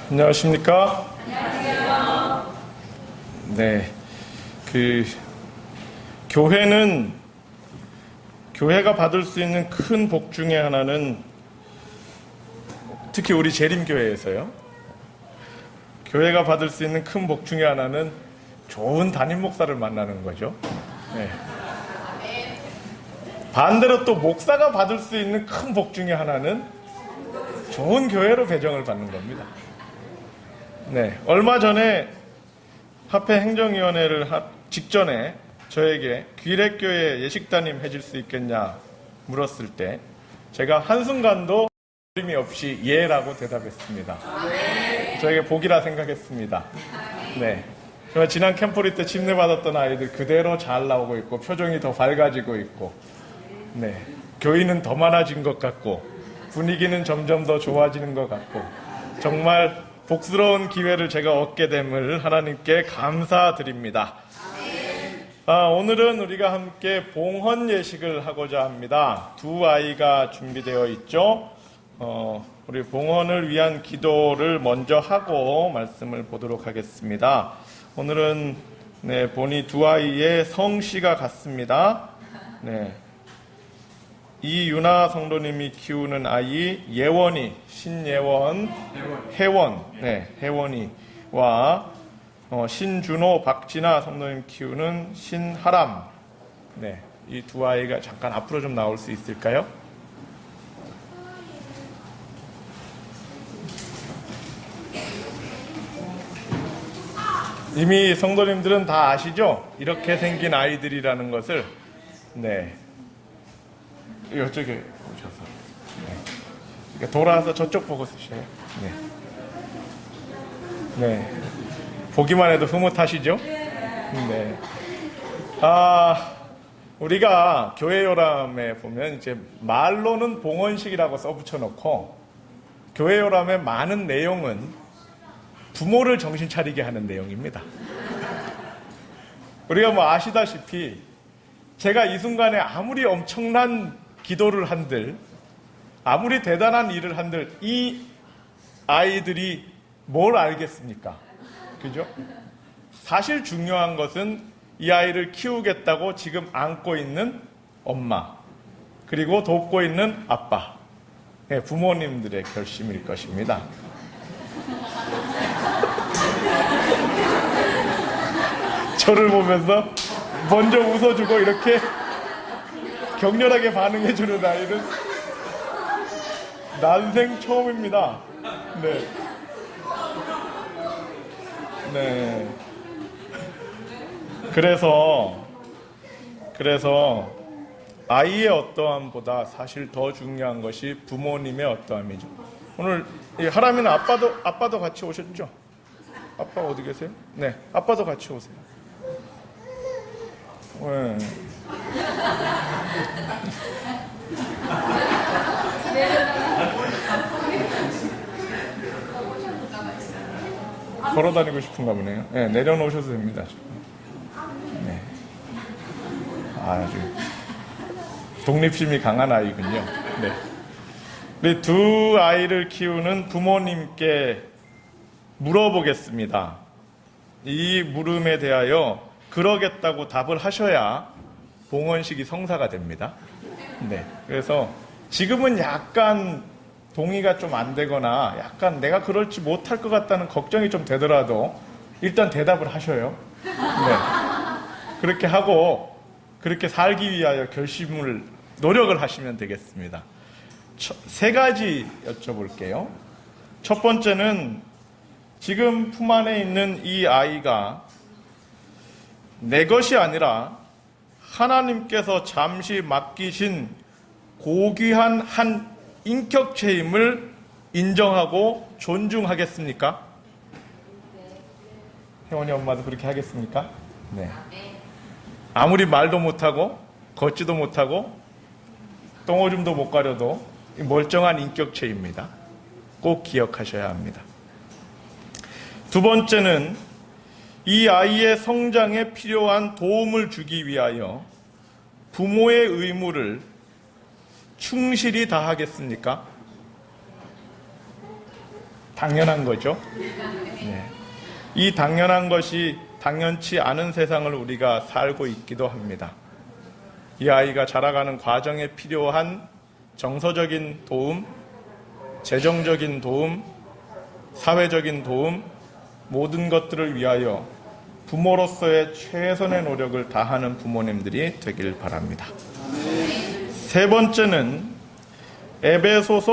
안녕하십니까? 네. 교회가 받을 수 있는 큰 복 중에 하나는 특히 우리 재림교회에서요. 교회가 받을 수 있는 큰 복 중에 하나는 좋은 담임 목사를 만나는 거죠. 네. 반대로 또 목사가 받을 수 있는 큰 복 중에 하나는 좋은 교회로 배정을 받는 겁니다. 네, 얼마 전에 합회 행정위원회를 직전에 저에게 귀례교회 예식담임 해줄 수 있겠냐 물었을 때 제가 한순간도 어림이 없이 예라고 대답했습니다. 저에게 복이라 생각했습니다. 네, 정말 지난 캠프리 때 침례받았던 아이들 그대로 잘 나오고 있고 표정이 더 밝아지고 있고, 네, 교인은 더 많아진 것 같고 분위기는 점점 더 좋아지는 것 같고 정말 복스러운 기회를 제가 얻게 됨을 하나님께 감사드립니다. 오늘은 우리가 함께 봉헌 예식을 하고자 합니다. 두 아이가 준비되어 있죠. 우리 봉헌을 위한 기도를 먼저 하고 말씀을 보도록 하겠습니다. 오늘은 보니 두 아이의 성씨가 같습니다. 네. 이윤아 성도님이 키우는 아이 예원이, 신예원, 혜원이와 신준호, 박진아 성도님 키우는 신하람. 네, 이 두 아이가 잠깐 앞으로 좀 나올 수 있을까요? 이미 성도님들은 다 아시죠? 이렇게 생긴 아이들이라는 것을. 네. 이쪽에 오셔서 네. 돌아서 저쪽 보고 쓰셔요. 네. 네. 보기만 해도 흐뭇하시죠? 네. 우리가 교회 요람에 보면 이제 말로는 봉헌식이라고 써붙여놓고 교회 요람의 많은 내용은 부모를 정신 차리게 하는 내용입니다. 우리가 뭐 아시다시피 제가 이 순간에 아무리 엄청난 기도를 한들, 아무리 대단한 일을 한들 이 아이들이 뭘 알겠습니까? 그죠? 사실 중요한 것은 이 아이를 키우겠다고 지금 안고 있는 엄마, 그리고 돕고 있는 아빠, 네, 부모님들의 결심일 것입니다. 저를 보면서 먼저 웃어주고 이렇게 격렬하게 반응해주는 아이는 난생 처음입니다. 네. 네. 그래서 아이의 어떠함보다 사실 더 중요한 것이 부모님의 어떠함이죠. 오늘 이 하람이는 아빠도 같이 오셨죠? 아빠 어디 계세요? 네, 아빠도 같이 오세요. 네. 걸어 다니고 싶은가 보네요. 네, 내려놓으셔도 됩니다. 네. 아주 독립심이 강한 아이군요. 네. 우리 두 아이를 키우는 부모님께 물어보겠습니다. 이 물음에 대하여 그러겠다고 답을 하셔야 봉헌식이 성사가 됩니다. 네. 그래서 지금은 약간 동의가 좀 안 되거나 약간 내가 그럴지 못할 것 같다는 걱정이 좀 되더라도 일단 대답을 하셔요. 네. 그렇게 하고 그렇게 살기 위하여 노력을 하시면 되겠습니다. 세 가지 여쭤볼게요. 첫 번째는 지금 품 안에 있는 이 아이가 내 것이 아니라 하나님께서 잠시 맡기신 고귀한 한 인격체임을 인정하고 존중하겠습니까? 혜원이 엄마도 그렇게 하겠습니까? 네. 아무리 말도 못하고 걷지도 못하고 똥오줌도 못 가려도 멀쩡한 인격체입니다. 꼭 기억하셔야 합니다. 두 번째는 이 아이의 성장에 필요한 도움을 주기 위하여 부모의 의무를 충실히 다하겠습니까? 당연한 거죠. 네. 이 당연한 것이 당연치 않은 세상을 우리가 살고 있기도 합니다. 이 아이가 자라가는 과정에 필요한 정서적인 도움, 재정적인 도움, 사회적인 도움, 모든 것들을 위하여 부모로서의 최선의 노력을 다하는 부모님들이 되길 바랍니다. 세 번째는 에베소서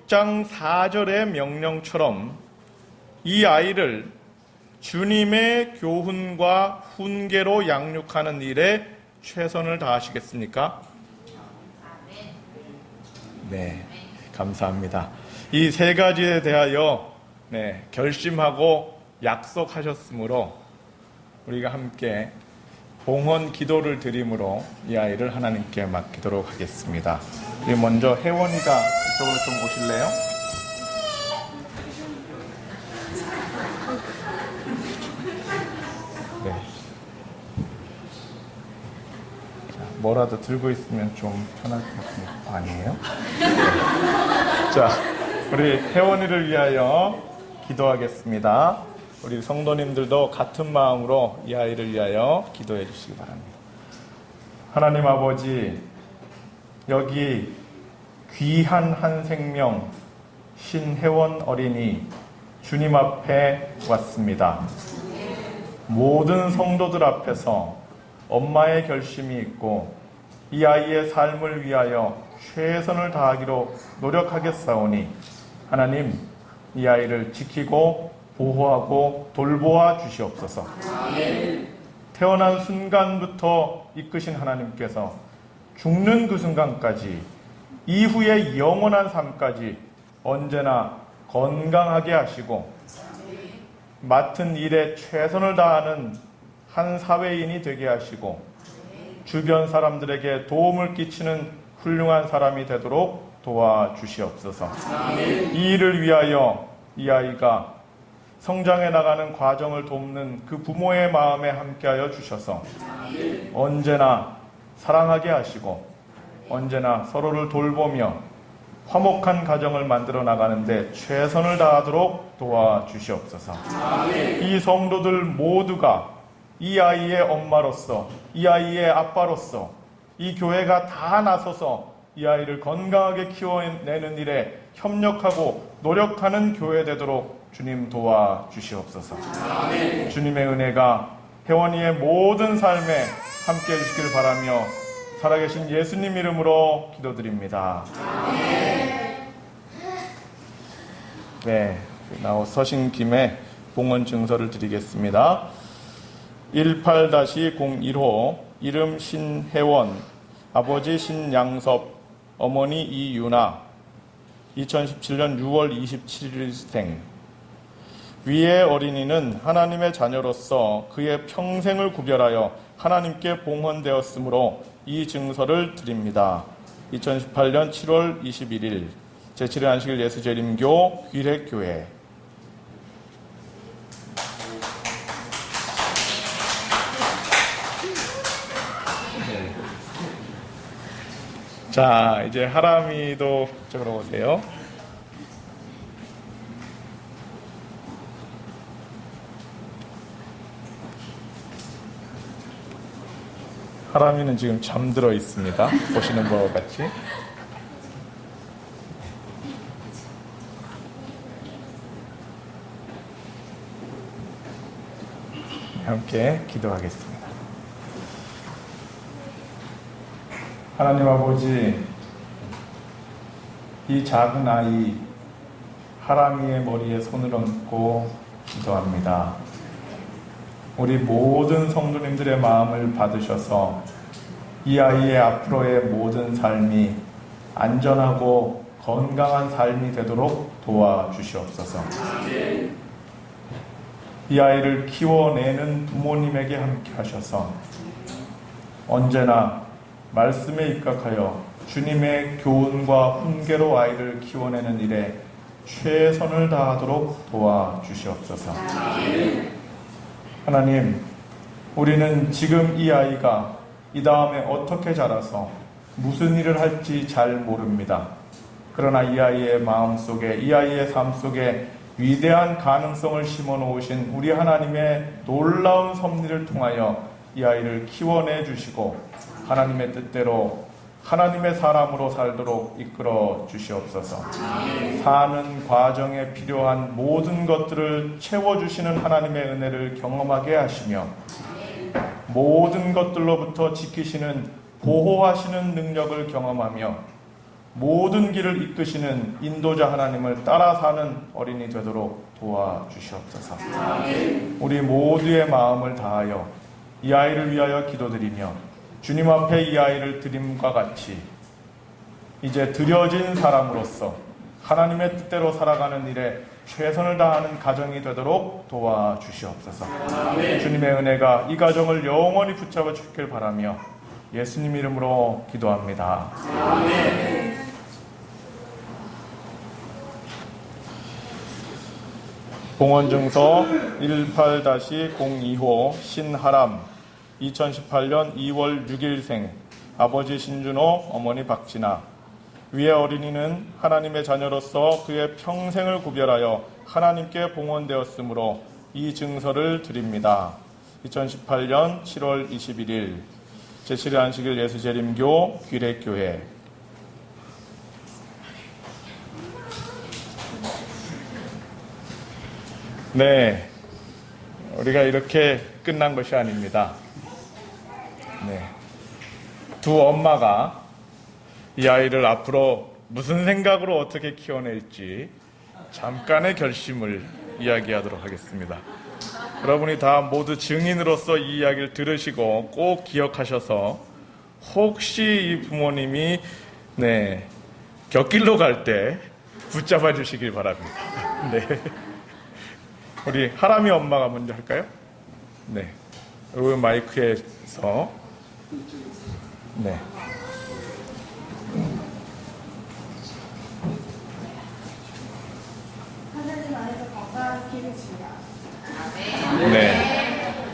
6장 4절의 명령처럼 이 아이를 주님의 교훈과 훈계로 양육하는 일에 최선을 다하시겠습니까? 네, 감사합니다. 이 세 가지에 대하여 결심하고 약속하셨으므로 우리가 함께 봉헌 기도를 드림으로 이 아이를 하나님께 맡기도록 하겠습니다. 우리 먼저 혜원이가 이쪽으로 좀 오실래요? 네. 뭐라도 들고 있으면 좀 편할 것 같은 거 아니에요? 네. 자, 우리 혜원이를 위하여 기도하겠습니다. 우리 성도님들도 같은 마음으로 이 아이를 위하여 기도해 주시기 바랍니다. 하나님 아버지, 여기 귀한 한 생명 신혜원 어린이 주님 앞에 왔습니다. 모든 성도들 앞에서 엄마의 결심이 있고 이 아이의 삶을 위하여 최선을 다하기로 노력하겠사오니 하나님, 이 아이를 지키고 보호하고 돌보아 주시옵소서. 태어난 순간부터 이끄신 하나님께서 죽는 그 순간까지 이후의 영원한 삶까지 언제나 건강하게 하시고 맡은 일에 최선을 다하는 한 사회인이 되게 하시고 주변 사람들에게 도움을 끼치는 훌륭한 사람이 되도록 도와주시옵소서. 이 일을 위하여 이 아이가 성장해 나가는 과정을 돕는 그 부모의 마음에 함께하여 주셔서 언제나 사랑하게 하시고 언제나 서로를 돌보며 화목한 가정을 만들어 나가는데 최선을 다하도록 도와주시옵소서. 이 성도들 모두가 이 아이의 엄마로서, 이 아이의 아빠로서, 이 교회가 다 나서서 이 아이를 건강하게 키워내는 일에 협력하고 노력하는 교회 되도록 주님 도와주시옵소서. 주님의 은혜가 혜원이의 모든 삶에 함께해 주시길 바라며 살아계신 예수님 이름으로 기도드립니다. 네, 서신 김에 봉헌 증서를 드리겠습니다. 18-01호 이름 신혜원, 아버지 신양섭, 어머니 이유나, 2017년 6월 27일생. 위의 어린이는 하나님의 자녀로서 그의 평생을 구별하여 하나님께 봉헌되었으므로 이 증서를 드립니다. 2018년 7월 21일 제7회 안식일 예수재림교 귀례교회. 자, 이제 하람이도 이쪽으로 오세요. 하람이는 지금 잠들어 있습니다. 보시는 바와 같이. 함께 기도하겠습니다. 하나님 아버지, 이 작은 아이 하람이의 머리에 손을 얹고 기도합니다. 우리 모든 성도님들의 마음을 받으셔서 이 아이의 앞으로의 모든 삶이 안전하고 건강한 삶이 되도록 도와주시옵소서. 이 아이를 키워내는 부모님에게 함께 하셔서 언제나 말씀에 입각하여 주님의 교훈과 훈계로 아이를 키워내는 일에 최선을 다하도록 도와주시옵소서. 하나님, 우리는 지금 이 아이가 이 다음에 어떻게 자라서 무슨 일을 할지 잘 모릅니다. 그러나 이 아이의 마음속에, 이 아이의 삶 속에 위대한 가능성을 심어 놓으신 우리 하나님의 놀라운 섭리를 통하여 이 아이를 키워내 주시고 하나님의 뜻대로 하나님의 사람으로 살도록 이끌어 주시옵소서. 사는 과정에 필요한 모든 것들을 채워주시는 하나님의 은혜를 경험하게 하시며 모든 것들로부터 지키시는 보호하시는 능력을 경험하며 모든 길을 이끄시는 인도자 하나님을 따라 사는 어린이 되도록 도와주시옵소서. 우리 모두의 마음을 다하여 이 아이를 위하여 기도드리며 주님 앞에 이 아이를 드림과 같이 이제 드려진 사람으로서 하나님의 뜻대로 살아가는 일에 최선을 다하는 가정이 되도록 도와주시옵소서. 주님의 은혜가 이 가정을 영원히 붙잡아 주길 바라며 예수님 이름으로 기도합니다. 봉헌증서 18-025 신하람 2018년 2월 6일생 아버지 신준호 어머니 박진아 위의 어린이는 하나님의 자녀로서 그의 평생을 구별하여 하나님께 봉헌되었으므로 이 증서를 드립니다. 2018년 7월 21일 제7회 안식일 예수재림교 귀례교회. 네, 우리가 이렇게 끝난 것이 아닙니다. 네, 두 엄마가 이 아이를 앞으로 무슨 생각으로 어떻게 키워낼지 잠깐의 결심을 이야기하도록 하겠습니다. 여러분이 다 모두 증인으로서 이 이야기를 들으시고 꼭 기억하셔서 혹시 이 부모님이 곁길로 갈 때 붙잡아 주시길 바랍니다. 네. 우리 하람이 엄마가 먼저 할까요? 네. 이 마이크에서. 네. 하나님 안에서 건강하게 주시라. 네.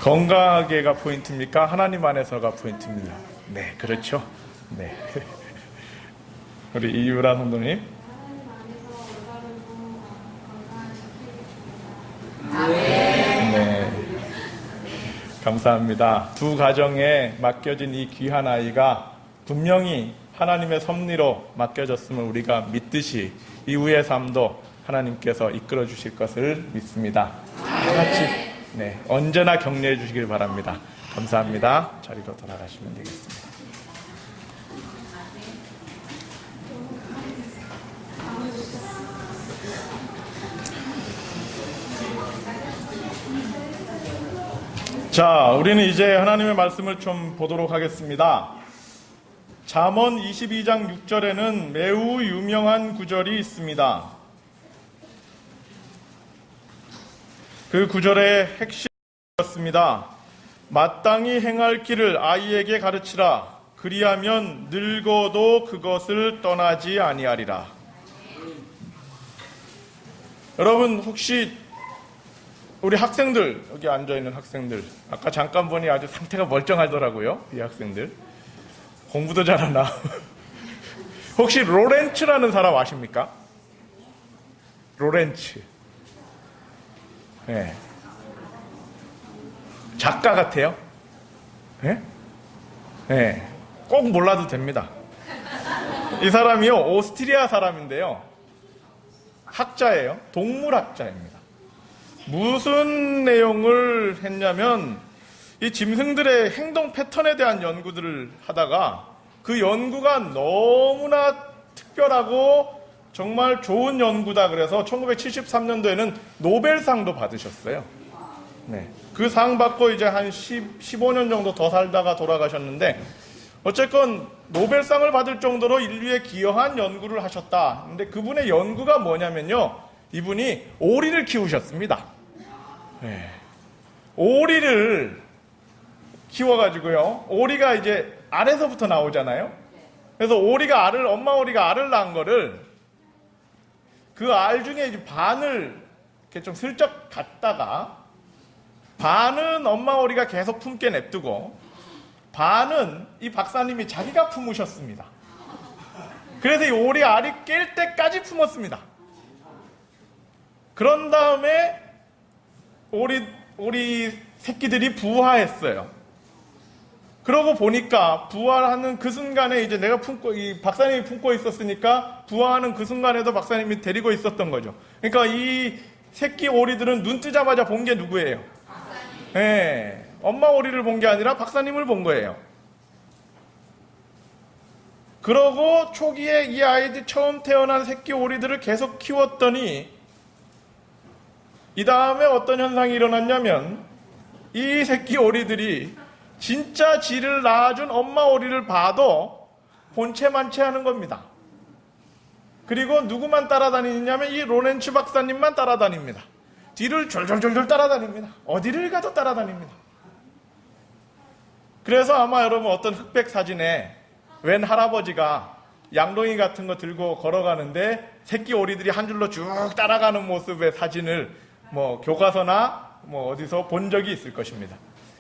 건강하게가 포인트입니까? 하나님 안에서가 포인트입니다. 네, 그렇죠. 네. 우리 이유라 선생님. 네. 감사합니다. 두 가정에 맡겨진 이 귀한 아이가 분명히 하나님의 섭리로 맡겨졌음을 우리가 믿듯이 이후의 삶도 하나님께서 이끌어 주실 것을 믿습니다. 다 같이 언제나 격려해 주시길 바랍니다. 감사합니다. 자리로 돌아가시면 되겠습니다. 자, 우리는 이제 하나님의 말씀을 좀 보도록 하겠습니다. 잠언 22장 6절에는 매우 유명한 구절이 있습니다. 그 구절의 핵심이었습니다. 마땅히 행할 길을 아이에게 가르치라. 그리하면 늙어도 그것을 떠나지 아니하리라. 여러분 혹시 우리 학생들, 여기 앉아있는 학생들, 아까 잠깐 보니 아주 상태가 멀쩡하더라고요. 이 학생들 공부도 잘하나. 혹시 로렌츠라는 사람 아십니까? 로렌츠. 네. 작가 같아요. 네? 네. 꼭 몰라도 됩니다. 이 사람이요, 오스트리아 사람인데요, 학자예요. 동물학자입니다. 무슨 내용을 했냐면 이 짐승들의 행동 패턴에 대한 연구들을 하다가 그 연구가 너무나 특별하고 정말 좋은 연구다 그래서 1973년도에는 노벨상도 받으셨어요. 네. 그 상 받고 이제 한 15년 정도 더 살다가 돌아가셨는데 어쨌건 노벨상을 받을 정도로 인류에 기여한 연구를 하셨다. 근데 그분의 연구가 뭐냐면요, 이분이 오리를 키우셨습니다. 네. 오리를 키워가지고요, 오리가 이제 알에서부터 나오잖아요. 그래서 엄마 오리가 알을 낳은 거를 그 알 중에 이제 반을 이렇게 좀 슬쩍 갖다가 반은 엄마 오리가 계속 품게 냅두고 반은 이 박사님이 자기가 품으셨습니다. 그래서 이 오리 알이 깰 때까지 품었습니다. 그런 다음에 오리 새끼들이 부화했어요. 그러고 보니까 부화하는 그 순간에 이제 내가 이 박사님이 품고 있었으니까 부화하는 그 순간에도 박사님이 데리고 있었던 거죠. 그러니까 이 새끼 오리들은 눈 뜨자마자 본 게 누구예요? 박사님. 네, 엄마 오리를 본 게 아니라 박사님을 본 거예요. 그러고 초기에 이 아이들 처음 태어난 새끼 오리들을 계속 키웠더니 이 다음에 어떤 현상이 일어났냐면 이 새끼 오리들이 진짜 지를 낳아준 엄마 오리를 봐도 본체만치 하는 겁니다. 그리고 누구만 따라다니냐면 이 로렌츠 박사님만 따라다닙니다. 뒤를 졸졸졸졸 따라다닙니다. 어디를 가도 따라다닙니다. 그래서 아마 여러분 어떤 흑백 사진에 웬 할아버지가 양동이 같은 거 들고 걸어가는데 새끼 오리들이 한 줄로 쭉 따라가는 모습의 사진을 뭐 교과서나 뭐 어디서 본 적이 있을 것입니다.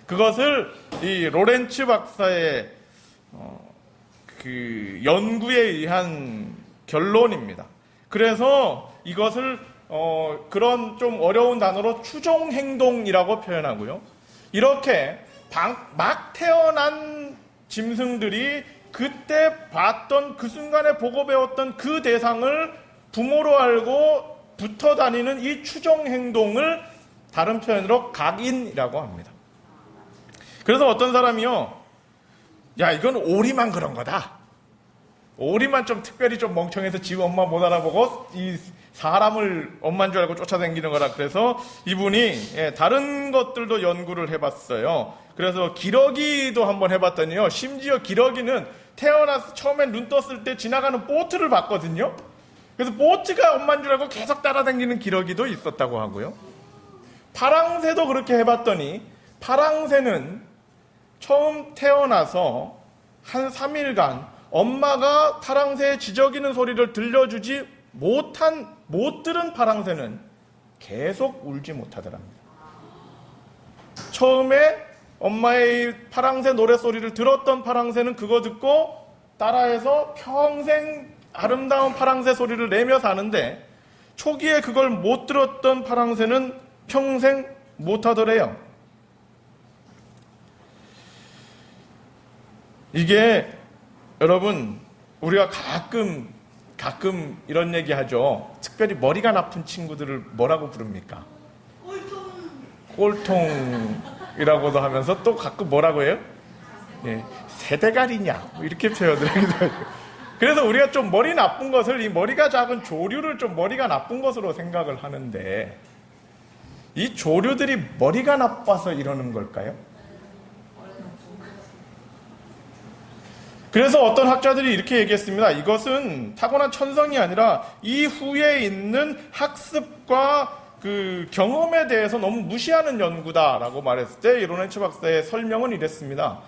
그것을 이 로렌츠 박사의 그 연구에 의한 결론입니다. 그래서 이것을 그런 좀 어려운 단어로 추종행동이라고 표현하고요. 이렇게 막 태어난 짐승들이 그때 봤던 그 순간에 보고 배웠던 그 대상을 부모로 알고 붙어 다니는 이 추종행동을 다른 표현으로 각인이라고 합니다. 그래서 어떤 사람이요, 야 이건 오리만 그런 거다. 오리만 좀 특별히 좀 멍청해서 지 엄마 못 알아보고 이 사람을 엄마인 줄 알고 쫓아다니는 거라. 그래서 이분이 다른 것들도 연구를 해봤어요. 그래서 기러기도 한번 해봤더니요, 심지어 기러기는 태어나서 처음에 눈 떴을 때 지나가는 보트를 봤거든요. 그래서 보트가 엄마인 줄 알고 계속 따라다니는 기러기도 있었다고 하고요. 파랑새도 그렇게 해봤더니 파랑새는 처음 태어나서 한 3일간 엄마가 파랑새의 지저귀는 소리를 들려주지 못 들은 파랑새는 계속 울지 못하더랍니다. 처음에 엄마의 파랑새 노래소리를 들었던 파랑새는 그거 듣고 따라해서 평생 아름다운 파랑새 소리를 내며 사는데, 초기에 그걸 못 들었던 파랑새는 평생 못하더래요. 이게 여러분, 우리가 가끔 이런 얘기 하죠. 특별히 머리가 나쁜 친구들을 뭐라고 부릅니까? 꼴통이라고도 하면서 또 가끔 뭐라고 해요? 예, 세대가리냐 이렇게 표현을 하기도 하죠. 그래서 우리가 좀 머리 나쁜 것을, 이 머리가 작은 조류를 좀 머리가 나쁜 것으로 생각을 하는데, 이 조류들이 머리가 나빠서 이러는 걸까요? 그래서 어떤 학자들이 이렇게 얘기했습니다. 이것은 타고난 천성이 아니라 이후에 있는 학습과 그 경험에 대해서 너무 무시하는 연구다라고 말했을 때, 이 로렌츠 박사의 설명은 이랬습니다.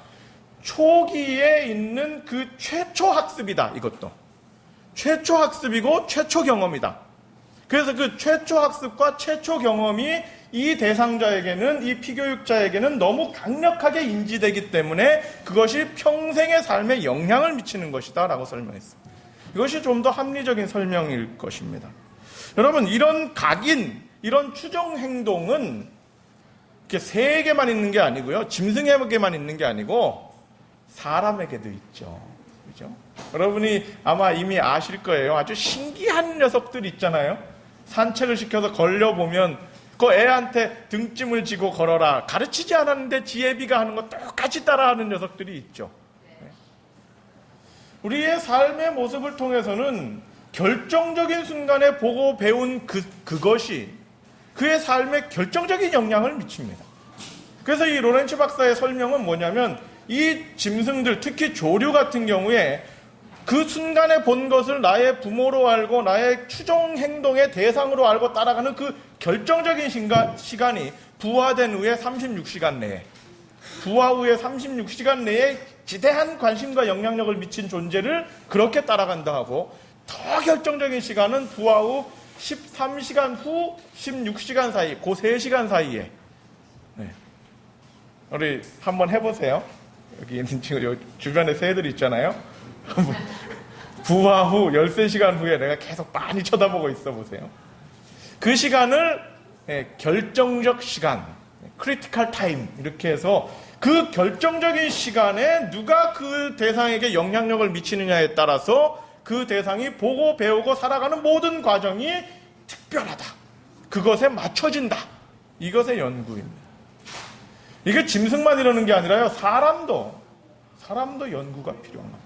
초기에 있는 그 최초 학습이다. 이것도 최초 학습이고 최초 경험이다. 그래서 그 최초 학습과 최초 경험이 이 대상자에게는, 이 피교육자에게는 너무 강력하게 인지되기 때문에 그것이 평생의 삶에 영향을 미치는 것이다 라고 설명했습니다. 이것이 좀 더 합리적인 설명일 것입니다. 여러분, 이런 각인, 이런 추종 행동은 이렇게 새에게만 있는 게 아니고요, 짐승에게만 있는 게 아니고 사람에게도 있죠. 그죠? 여러분이 아마 이미 아실 거예요. 아주 신기한 녀석들 있잖아요. 산책을 시켜서 걸려보면 그 애한테 등짐을 지고 걸어라, 가르치지 않았는데 지 애비가 하는 거 똑같이 따라하는 녀석들이 있죠. 우리의 삶의 모습을 통해서는 결정적인 순간에 보고 배운 그것이 그의 삶에 결정적인 영향을 미칩니다. 그래서 이 로렌츠 박사의 설명은 뭐냐면, 이 짐승들, 특히 조류 같은 경우에 그 순간에 본 것을 나의 부모로 알고 나의 추종 행동의 대상으로 알고 따라가는 그 결정적인 시간이 부화된 후에 36시간 내에, 부화 후에 36시간 내에 지대한 관심과 영향력을 미친 존재를 그렇게 따라간다 하고, 더 결정적인 시간은 부화 후 13시간 후 16시간 사이, 그 3시간 사이에. 네. 우리 한번 해보세요. 여기 있는 친구, 주변에 새들 있잖아요. 부화 후 13시간 후에 내가 계속 많이 쳐다보고 있어 보세요. 그 시간을 결정적 시간, 크리티컬 타임 이렇게 해서 그 결정적인 시간에 누가 그 대상에게 영향력을 미치느냐에 따라서 그 대상이 보고 배우고 살아가는 모든 과정이 특별하다. 그것에 맞춰진다. 이것의 연구입니다. 이게 짐승만 이러는 게 아니라요. 사람도 연구가 필요한 겁니다.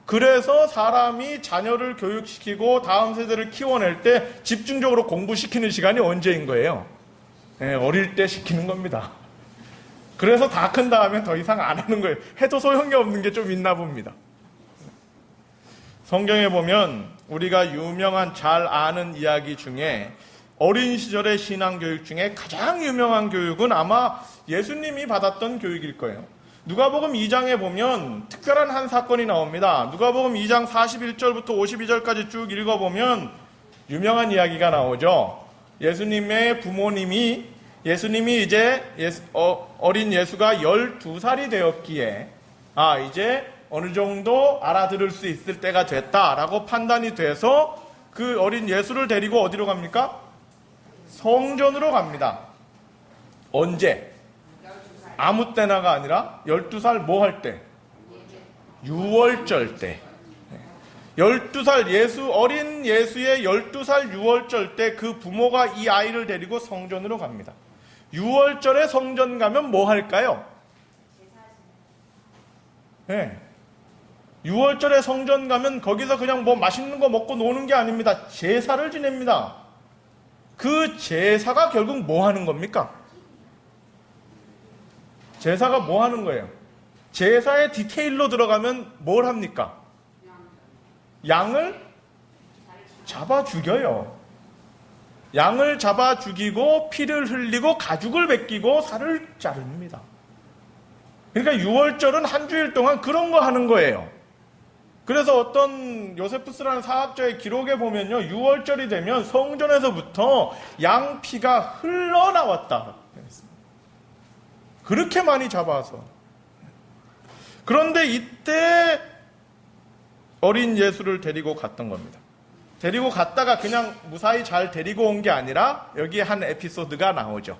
그래서 사람이 자녀를 교육시키고 다음 세대를 키워낼 때 집중적으로 공부시키는 시간이 언제인 거예요? 어릴 때 시키는 겁니다. 그래서 다 큰 다음에 더 이상 안 하는 거예요. 해도 소용이 없는 게 좀 있나 봅니다. 성경에 보면 우리가 유명한 잘 아는 이야기 중에 어린 시절의 신앙교육 중에 가장 유명한 교육은 아마 예수님이 받았던 교육일 거예요. 누가복음 2장에 보면 특별한 한 사건이 나옵니다. 누가복음 2장 41절부터 52절까지 쭉 읽어보면 유명한 이야기가 나오죠. 예수님이 이제 어린 예수가 12살이 되었기에 이제 어느 정도 알아들을 수 있을 때가 됐다라고 판단이 돼서 그 어린 예수를 데리고 어디로 갑니까? 성전으로 갑니다. 언제? 아무 때나가 아니라 12살 뭐 할 때? 유월절 때. 12살 어린 예수의 12살 유월절 때 그 부모가 이 아이를 데리고 성전으로 갑니다. 유월절에 성전 가면 뭐 할까요? 네. 유월절에 성전 가면 거기서 그냥 뭐 맛있는 거 먹고 노는 게 아닙니다. 제사를 지냅니다. 그 제사가 결국 뭐 하는 겁니까? 제사가 뭐 하는 거예요? 제사의 디테일로 들어가면 뭘 합니까? 양을 잡아 죽여요. 양을 잡아 죽이고 피를 흘리고 가죽을 벗기고 살을 자릅니다. 그러니까 유월절은 한 주일 동안 그런 거 하는 거예요. 그래서 어떤 요세푸스라는 사학자의 기록에 보면요, 유월절이 되면 성전에서부터 양 피가 흘러나왔다. 그렇게 많이 잡아서. 그런데 이때 어린 예수를 데리고 갔던 겁니다. 데리고 갔다가 그냥 무사히 잘 데리고 온 게 아니라 여기에 한 에피소드가 나오죠.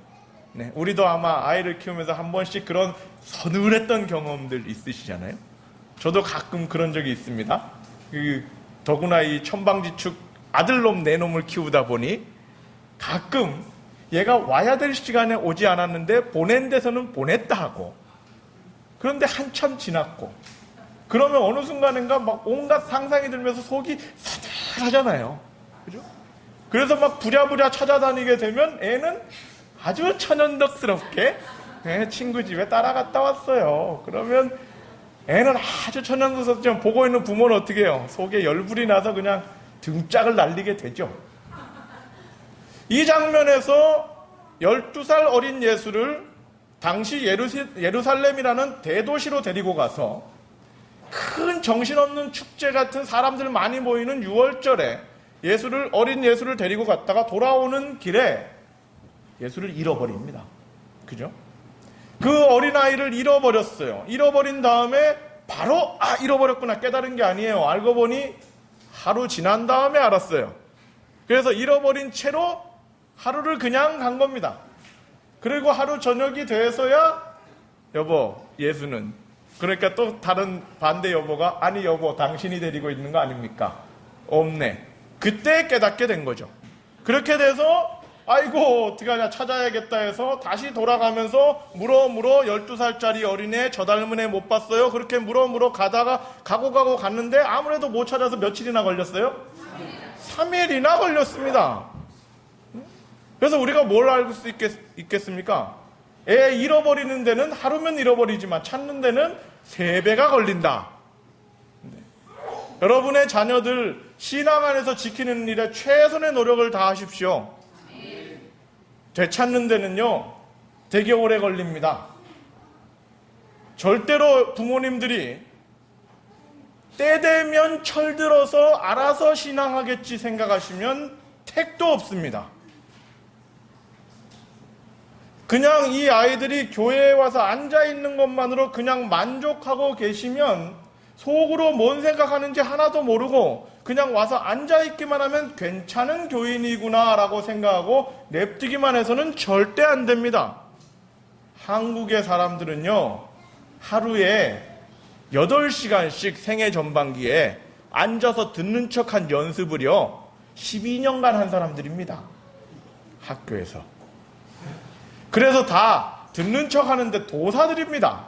네, 우리도 아마 아이를 키우면서 한 번씩 그런 서늘했던 경험들 있으시잖아요. 저도 가끔 그런 적이 있습니다. 더구나 이 천방지축 아들놈 내놈을 키우다 보니 가끔 얘가 와야 될 시간에 오지 않았는데 보낸 데서는 보냈다 하고, 그런데 한참 지났고, 그러면 어느 순간인가 막 온갖 상상이 들면서 속이 사들하잖아요. 그죠? 그래서 막 부랴부랴 찾아다니게 되면 애는 아주 천연덕스럽게 친구 집에 따라갔다 왔어요. 그러면 애는 아주 천연덕스럽지만 보고 있는 부모는 어떻게 해요? 속에 열불이 나서 그냥 등짝을 날리게 되죠. 이 장면에서 12살 어린 예수를 당시 예루살렘이라는 대도시로 데리고 가서 큰 정신없는 축제 같은 사람들 많이 모이는 6월절에 어린 예수를 데리고 갔다가 돌아오는 길에 예수를 잃어버립니다. 그죠? 그 어린아이를 잃어버렸어요. 잃어버린 다음에 바로 잃어버렸구나 깨달은 게 아니에요. 알고 보니 하루 지난 다음에 알았어요. 그래서 잃어버린 채로 하루를 그냥 간 겁니다. 그리고 하루 저녁이 돼서야 여보 예수는, 그러니까 또 다른 반대 여보가 아니 여보 당신이 데리고 있는 거 아닙니까? 없네. 그때 깨닫게 된 거죠. 그렇게 돼서 아이고 어떡하냐 찾아야겠다 해서 다시 돌아가면서 물어 12살짜리 어린애 저 닮은 애 못 봤어요. 그렇게 물어 가다가 가고 갔는데 아무래도 못 찾아서 며칠이나 걸렸어요? 3일이나 걸렸습니다. 그래서 우리가 뭘 알 수 있겠습니까? 애 잃어버리는 데는 하루면 잃어버리지만 찾는 데는 3배가 걸린다. 여러분의 자녀들 신앙 안에서 지키는 일에 최선의 노력을 다하십시오. 되찾는 데는요 되게 오래 걸립니다. 절대로 부모님들이 때 되면 철들어서 알아서 신앙하겠지 생각하시면 택도 없습니다. 그냥 이 아이들이 교회에 와서 앉아있는 것만으로 그냥 만족하고 계시면 속으로 뭔 생각하는지 하나도 모르고 그냥 와서 앉아있기만 하면 괜찮은 교인이구나라고 생각하고 냅두기만 해서는 절대 안 됩니다. 한국의 사람들은요, 하루에 8시간씩 생애 전반기에 앉아서 듣는 척한 연습을요, 12년간 한 사람들입니다. 학교에서. 그래서 다 듣는 척 하는데 도사들입니다.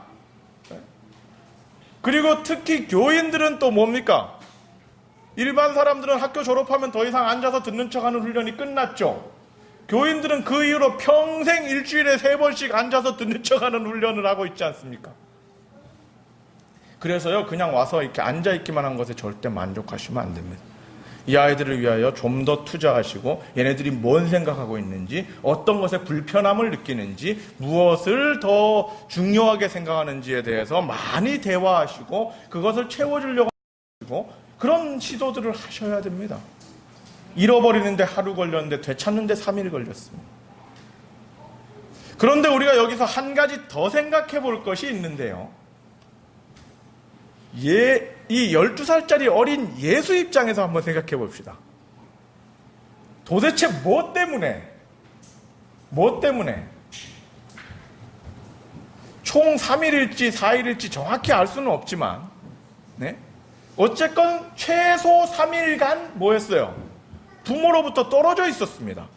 그리고 특히 교인들은 또 뭡니까? 일반 사람들은 학교 졸업하면 더 이상 앉아서 듣는 척하는 훈련이 끝났죠. 교인들은 그 이후로 평생 일주일에 3번씩 앉아서 듣는 척하는 훈련을 하고 있지 않습니까? 그래서요, 그냥 와서 이렇게 앉아있기만 한 것에 절대 만족하시면 안 됩니다. 이 아이들을 위하여 좀 더 투자하시고 얘네들이 뭔 생각하고 있는지, 어떤 것에 불편함을 느끼는지, 무엇을 더 중요하게 생각하는지에 대해서 많이 대화하시고 그것을 채워주려고 하시고 그런 시도들을 하셔야 됩니다. 잃어버리는데 하루 걸렸는데 되찾는데 3일 걸렸습니다. 그런데 우리가 여기서 한 가지 더 생각해 볼 것이 있는데요. 이 12살짜리 어린 예수 입장에서 한번 생각해 봅시다. 도대체 뭐 때문에 총 3일일지 4일일지 정확히 알 수는 없지만, 네? 어쨌건 최소 3일간 뭐 했어요? 부모로부터 떨어져 있었습니다.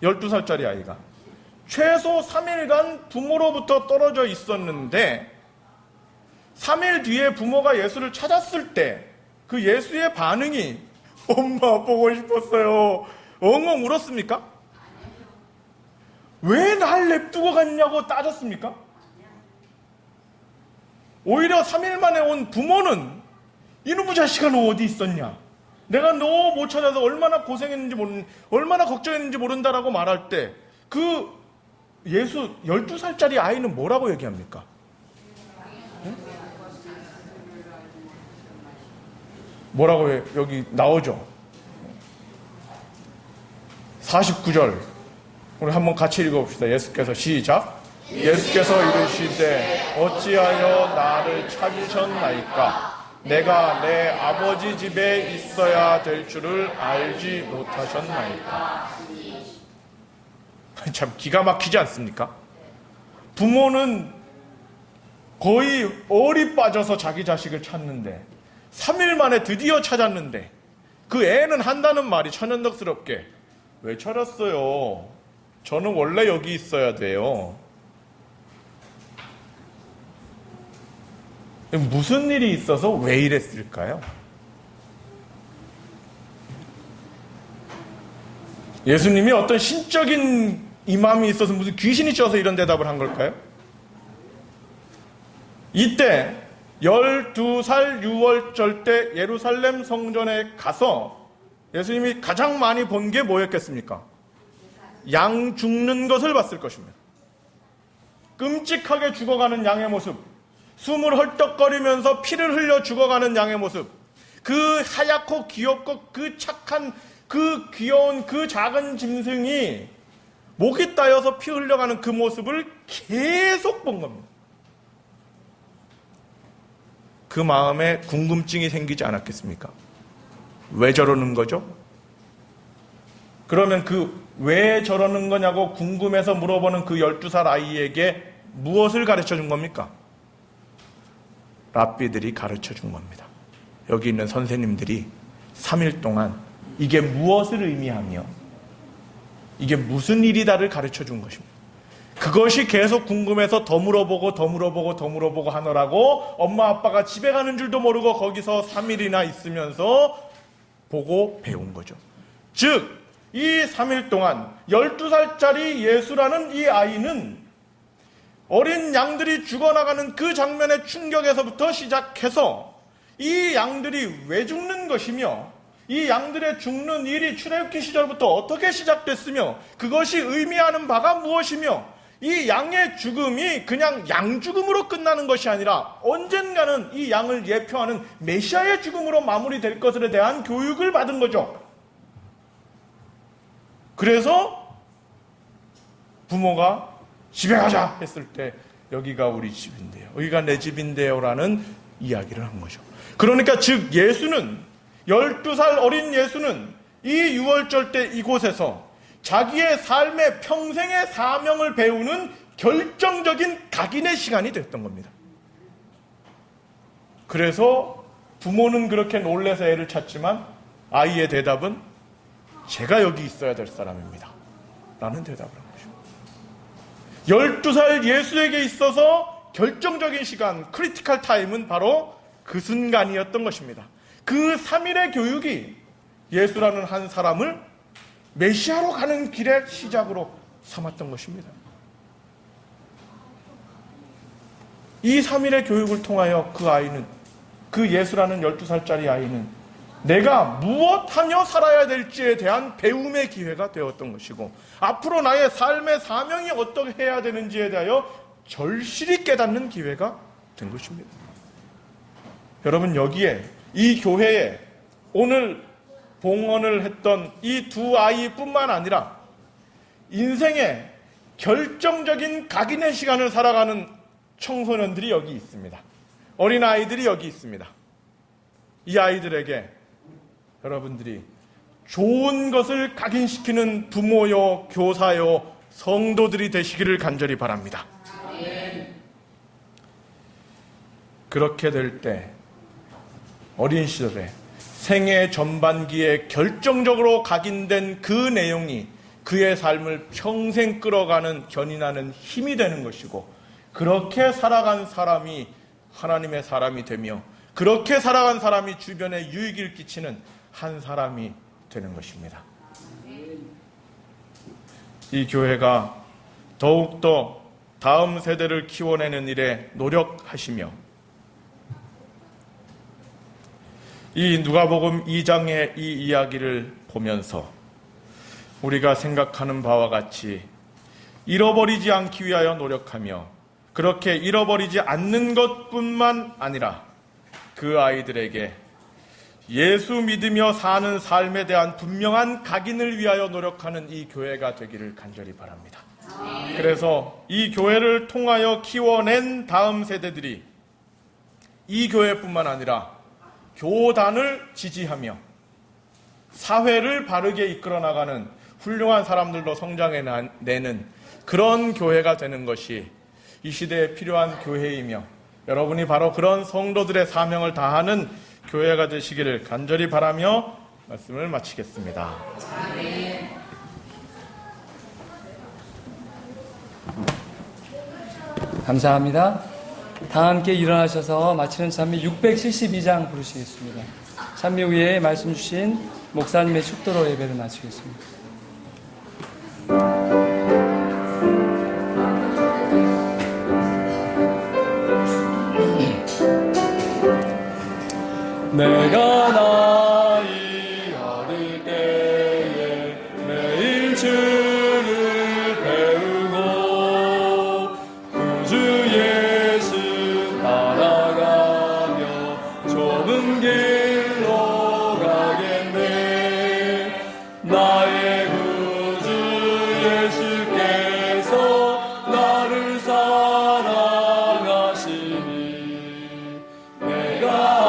12살짜리 아이가. 최소 3일간 부모로부터 떨어져 있었는데 3일 뒤에 부모가 예수를 찾았을 때 그 예수의 반응이 엄마 보고 싶었어요. 엉엉 울었습니까? 왜 날 냅두고 갔냐고 따졌습니까? 오히려 3일 만에 온 부모는 이놈의 자식아 너 어디 있었냐? 내가 너 못 찾아서 얼마나 고생했는지 얼마나 걱정했는지 모른다라고 말할 때 그 예수 12살짜리 아이는 뭐라고 얘기합니까? 네? 뭐라고 여기 나오죠? 49절 우리 한번 같이 읽어봅시다. 예수께서 시작. 예수께서 이르시되 어찌하여 나를 찾으셨나이까? 내가 내 아버지 집에 있어야 될 줄을 알지 못하셨나이까? 참 기가 막히지 않습니까? 부모는 거의 얼이 빠져서 자기 자식을 찾는데 3일 만에 드디어 찾았는데 그 애는 한다는 말이 천연덕스럽게 왜 찾았어요? 저는 원래 여기 있어야 돼요. 무슨 일이 있어서 왜 이랬을까요? 예수님이 어떤 신적인 임함이 있어서 무슨 귀신이 쪄서 이런 대답을 한 걸까요? 이때 12살 6월절 때 예루살렘 성전에 가서 예수님이 가장 많이 본 게 뭐였겠습니까? 양 죽는 것을 봤을 것입니다. 끔찍하게 죽어가는 양의 모습, 숨을 헐떡거리면서 피를 흘려 죽어가는 양의 모습, 그 하얗고 귀엽고 그 착한 그 귀여운 그 작은 짐승이 목이 따여서 피 흘려가는 그 모습을 계속 본 겁니다. 그 마음에 궁금증이 생기지 않았겠습니까? 왜 저러는 거죠? 그러면 그 왜 저러는 거냐고 궁금해서 물어보는 그 12살 아이에게 무엇을 가르쳐 준 겁니까? 랍비들이 가르쳐 준 겁니다. 여기 있는 선생님들이 3일 동안 이게 무엇을 의미하며 이게 무슨 일이다를 가르쳐 준 것입니다. 그것이 계속 궁금해서 더 물어보고 하느라고 엄마 아빠가 집에 가는 줄도 모르고 거기서 3일이나 있으면서 보고 배운 거죠. 즉 이 3일 동안 12살짜리 예수라는 이 아이는 어린 양들이 죽어나가는 그 장면의 충격에서부터 시작해서 이 양들이 왜 죽는 것이며 이 양들의 죽는 일이 출애굽기 시절부터 어떻게 시작됐으며 그것이 의미하는 바가 무엇이며 이 양의 죽음이 그냥 양 죽음으로 끝나는 것이 아니라 언젠가는 이 양을 예표하는 메시아의 죽음으로 마무리될 것에 대한 교육을 받은 거죠. 그래서 부모가 집에 가자 했을 때 여기가 우리 집인데요, 여기가 내 집인데요 라는 이야기를 한 거죠. 그러니까 즉 예수는 12살 어린 예수는 이 유월절 때 이곳에서 자기의 삶의 평생의 사명을 배우는 결정적인 각인의 시간이 됐던 겁니다. 그래서 부모는 그렇게 놀라서 애를 찾지만 아이의 대답은 제가 여기 있어야 될 사람입니다 라는 대답을 한 것입니다. 12살 예수에게 있어서 결정적인 시간, 크리티컬 타임은 바로 그 순간이었던 것입니다. 그 3일의 교육이 예수라는 한 사람을 메시아로 가는 길의 시작으로 삼았던 것입니다. 이 3일의 교육을 통하여 그 아이는, 그 예수라는 12살짜리 아이는 내가 무엇하며 살아야 될지에 대한 배움의 기회가 되었던 것이고, 앞으로 나의 삶의 사명이 어떻게 해야 되는지에 대하여 절실히 깨닫는 기회가 된 것입니다. 여러분, 여기에 이 교회에 오늘 봉헌을 했던 이 두 아이뿐만 아니라 인생의 결정적인 각인의 시간을 살아가는 청소년들이 여기 있습니다. 어린아이들이 여기 있습니다. 이 아이들에게 여러분들이 좋은 것을 각인시키는 부모요, 교사요, 성도들이 되시기를 간절히 바랍니다. 그렇게 될 때 어린 시절에 생애 전반기에 결정적으로 각인된 그 내용이 그의 삶을 평생 끌어가는, 견인하는 힘이 되는 것이고, 그렇게 살아간 사람이 하나님의 사람이 되며, 그렇게 살아간 사람이 주변에 유익을 끼치는 한 사람이 되는 것입니다. 이 교회가 더욱더 다음 세대를 키워내는 일에 노력하시며, 이 누가복음 2장의 이 이야기를 보면서 우리가 생각하는 바와 같이 잃어버리지 않기 위하여 노력하며, 그렇게 잃어버리지 않는 것뿐만 아니라 그 아이들에게 예수 믿으며 사는 삶에 대한 분명한 각인을 위하여 노력하는 이 교회가 되기를 간절히 바랍니다. 그래서 이 교회를 통하여 키워낸 다음 세대들이 이 교회뿐만 아니라 교단을 지지하며 사회를 바르게 이끌어 나가는 훌륭한 사람들로 성장해내는 그런 교회가 되는 것이 이 시대에 필요한 교회이며, 여러분이 바로 그런 성도들의 사명을 다하는 교회가 되시기를 간절히 바라며 말씀을 마치겠습니다. 감사합니다. 다 함께 일어나셔서 마치는 찬미 672장 부르시겠습니다. 찬미 후에 말씀 주신 목사님의 축도로 예배를 마치겠습니다. 내가 나이 어릴 때에 매일 주를 배우고 구주 예수 따라가며 좁은 길로 가겠네. 나의 구주 예수께서 나를 사랑하시니 내가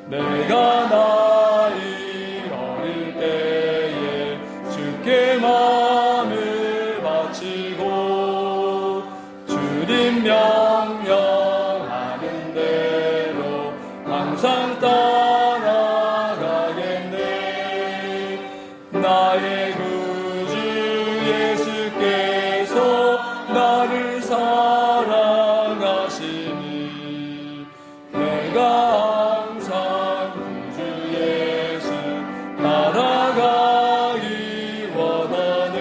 내가 나이 어릴 때에 주께 마음을 바치고 주님 명령하는 대로 항상 따라가겠네. 나의 구주 예수께서 나를 사랑하시니 내가 따라가기 원하네.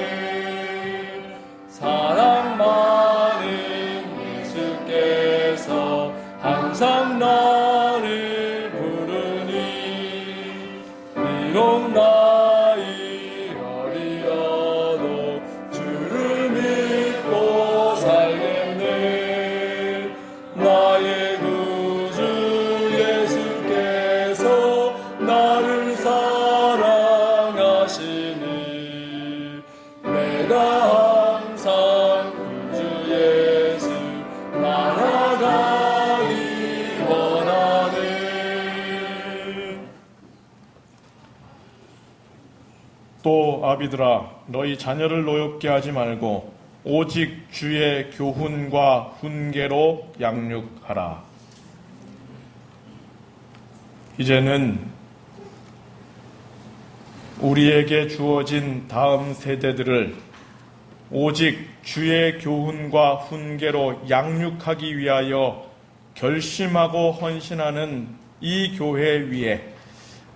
사랑 많은 예수께서 항상 나를 부르니 비록 나이 어리어도 주를 믿고 살겠네. 그러므로 아비들아 너희 자녀를 노엽게 하지 말고 오직 주의 교훈과 훈계로 양육하라. 이제는 우리에게 주어진 다음 세대들을 오직 주의 교훈과 훈계로 양육하기 위하여 결심하고 헌신하는 이 교회 위에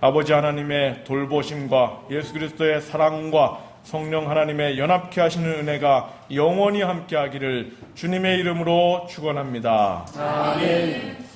아버지 하나님의 돌보심과 예수 그리스도의 사랑과 성령 하나님의 연합케 하시는 은혜가 영원히 함께 하기를 주님의 이름으로 축원합니다. 아멘.